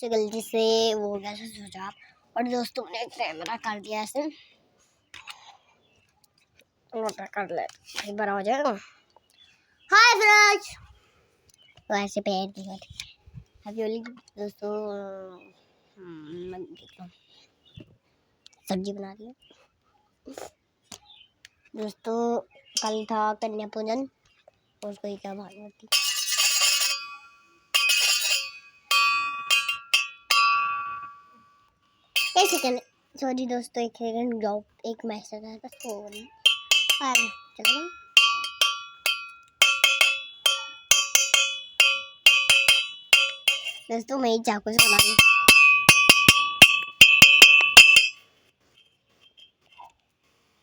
गलती से वो हो गया स्विच ऑफ। और दोस्तों ने कैमरा कर दिया ऐसे, मोटा कर ले एक बार हो जाएगा। हाय फ्रेंड्स, तो ऐसे पैर दिखा अभी ओली दोस्तों। मैं देखता हूँ सब्जी बना रही है दोस्तों। कल था कन्या पूजन, उसको ही क्या भागवती। एक सेकंड, सॉरी दोस्तों, एक सेकंड जाओ, एक मैसेज आया था सॉरी। चलो दोस्तों, मैं ही चाकू से बना रही।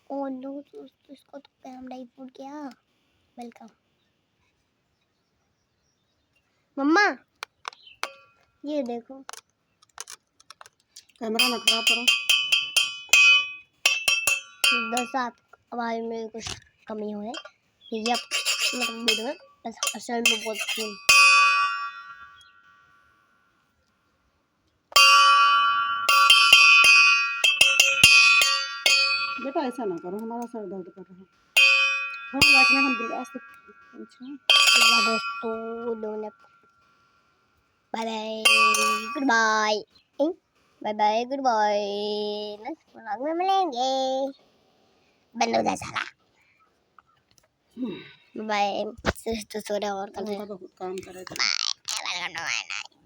ओह नो दोस्तों, इसको तो कैमरा ही फूट गया। वेलकम मम्मा, ये देखो कैमरा ना खराब करो। दोस्तों, आप आवाज में कुछ कमी हो है, ये आप मतलब वीडियो में बस असल में बहुत बेटा ऐसा ना करो, हमारा सर दर्द कर रहा है। हम बैठने हम बिल्कुल आज तक दोस्तों दोनों bye bye goodbye bye bye goodbye. Next vlog में मिलेंगे। बंद हो जा साला। बाय। तो सो रहा और काम करेगा। बाय।